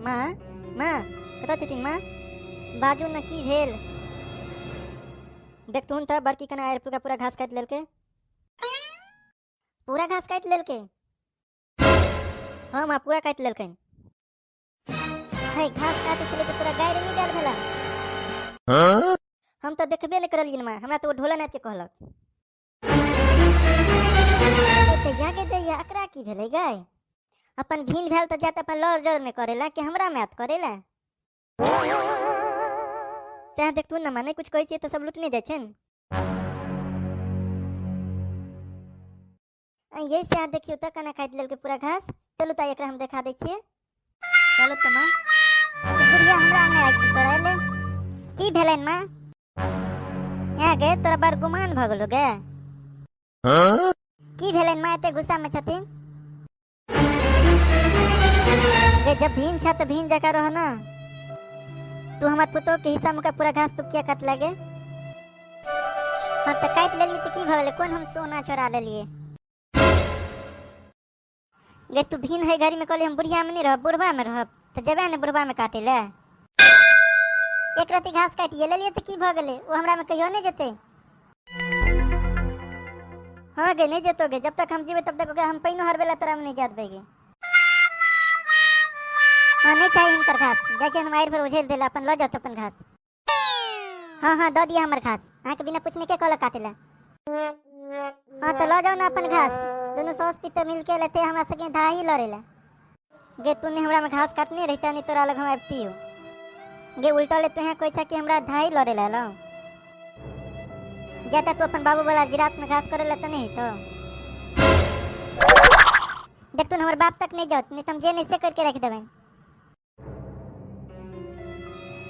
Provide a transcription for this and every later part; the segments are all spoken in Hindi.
माँ माँ कतऽ छथिन माँ? बाजू न की भेल? देखथुन तऽ बड़की कना आएर पूरा घास काटि लेलकै। पूरा घास काटि लेलकै? हाँ माँ पूरा काटि लेलकैन। है घास काटे छलै तऽ तोरा गाड़ि नहीं देल भेला? हम तऽ देखबे नहीं करलियन माँ, हमरा तऽ ओ ढोलन आबि के कहलक। जाके दैया एकरा की भेलै गाय? अपन भिन भेल तऽ जात अपन लड़ जड़ में करेला कि हमरा में हाथ करेला? सएह देखथुन न माँ, नहीं कुछ कहै छियै तऽ सब लुटने जाइ छन। यही सएह देखियो तऽ कना काटि लेलकै पूरा घास। चलू तऽ एकरा हम देखा दै छियै। चलो तऽ माँ। बुढ़िया हमरा अंगने आइ की करे ले? की भेलन माँ? यहाँ गे तोरा बड़ गुमान भ गेलो गे। की भेलन माँ एते गुस्सा में छथिन? गे जब भीन छ तो भीन जका रह ना। तू हमार पुतो के हिस्सा में का पूरा घास तू किया काट लगे? हाँ तो काट लेलिए तो की भले? कौन हम सोना चोरा लेलिए? गे तू भीन है घरी में कहली हम बुढ़िया में नहीं रह बुढ़वा में रह तो जबे ने बुढ़वा में काटे ले। एक रति घास काटिए ले लिए तो की भ गेले? वो हमरा में कहियो नहीं जते। हाँ गे नहीं जतो गे, जब तक हम जीवे तब तक हम पैनो हर बेला तोरा में नहीं जात बेगे। हाँ नहीं चाहिए इनकर घास, जैसे हम आयर पर उझेल देला अपन लो जात अपन घास। हाँ दो दिया हमर घास, हाँ के बिना पूछने के कहला काटेला। हाँ तो लो जाओ ना अपन घास, दोनों सौस पिता मिल के लेते हमरा सके ढाई लड़ेला। गे तूने हमरा में घास काटने रहता नहीं तोरा लग हम आबती हो। गे उल्टा ले तुहे कोई छा कि हमरा ढाई लड़ेला लो। जाता तू अपन बाबू वाला जिरात में घास करे लेता नहीं तो देख तू हमारे बाप तक नहीं जाओ, नहीं तुम जे नहीं से करके रख देवें।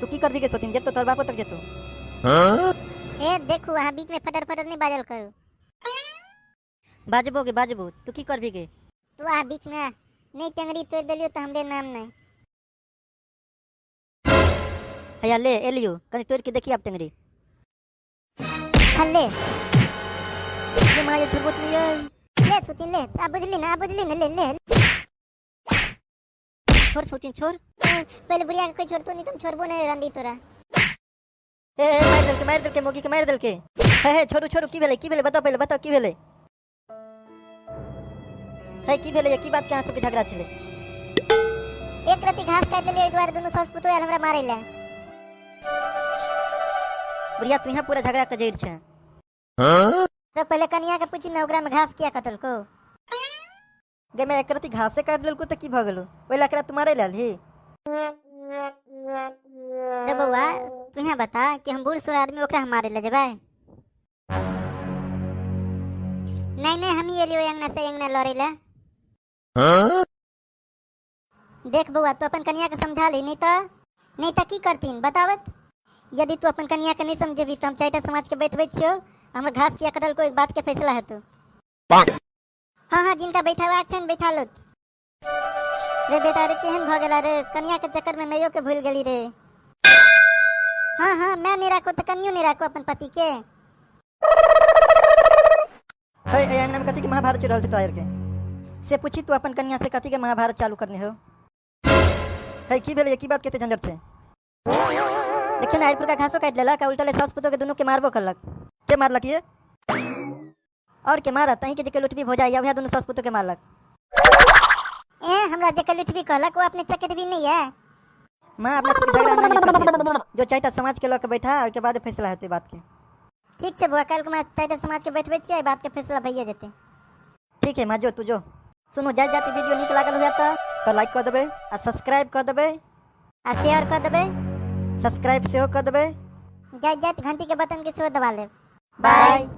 तू की करबी के सोतिन जब तो तोर बापो तक जेतो। ए देखू वहां बीच में फटर फटर नहीं बाजल करू। बाजबो के बाजबो, तू की करबी के? तू वहां बीच में नहीं टंगड़ी तोड़ देलियो तो हमरे नाम नहीं। हया ले एलियो कनी तोड़ के देखी आप टंगड़ी। हल्ले ये मां ये थरबत नहीं है। ले सुतिन ले, आ बुझली ना ले ले। छोड़ सोतिन छोड़। पहले बुढ़िया के कोई छोड़तो नहीं, तुम छोड़बो नहीं रंडी तोरा। ए मार दल के मोगी के मार दल के। हे छोड़ू की भेले बताओ पहले बताओ की भेले? है की भेले? की बात के यहाँ सब झगड़ा छले? एक रति घास काट लेलिए द्वार दोनों सास पुतो आयल हमरा मारे ले। बुढ़िया तू यहाँ पूरा झगड़ा का जड़ छे। तो पहले कनिया के पूछी ना ओकरा में घास किया कटल को? गे मैं एक रति घास से काट लेलको त की भ गेलो? ओइ लकड़ा तुम्हारे लाल ही। रे बउआ तू यहाँ बता कि हम बूढ़ सूढ़ आदमी ओकरा हमारे ले जेबै? नहीं हम ही एलियो अंगना से अंगना लड़े ले। देख बउआ तू अपन कनिया के समझा ली, नहीं तो की करतीन बतावत? यदि तू अपन कनिया के नहीं समझेबी तो हम चाइटा समाज के बैठबे छियो, हमर घास किया कटल को एक बात के फैसला है तू। हाँ जिनका बैठा हुआ छन बैठा लो। रे बेटा रे केहन भ गेला रे, कनिया के चक्कर में मैयो के भूल गेली रे। हाँ मैं नहीं राखो तो कनियो नहीं राखो अपन पति के। ए अंगना में कथी के महाभारत चल रहल छै तोहर के? से पूछी तू अपन कन्या से कथी के महाभारत चालू करने हो? है की भेले? की बात केते झंझट छे? देखिए ना आइपुर का घासो काट लेला का उल्टा ले सास पुतो के दोनों के मारबो करलक। के मारलक ये? और के मारा तही के जके लुटबी हो जाए या वह दोनों सास पुतो के मारलक। हमरा जके लुटबी कहलक वो अपने चक्कर भी नहीं है। मां अपना सब झगड़ा नहीं कर जो चाइटा समाज के लोग बैठा के बाद फैसला हेते बात के। ठीक छे बुआ, कल को मैं चाइटा समाज के बैठबे छियै, बात के फैसला भइए जेते। ठीक है मां जो तू जो। सुनो जाति वीडियो निक लागल हुआ तो लाइक कर देबे आ सब्सक्राइब कर देबे आ शेयर कर देबे, सब्सक्राइब सेहो कर देबे, जात घंटी के बटन के सेहो दबा ले। बाय।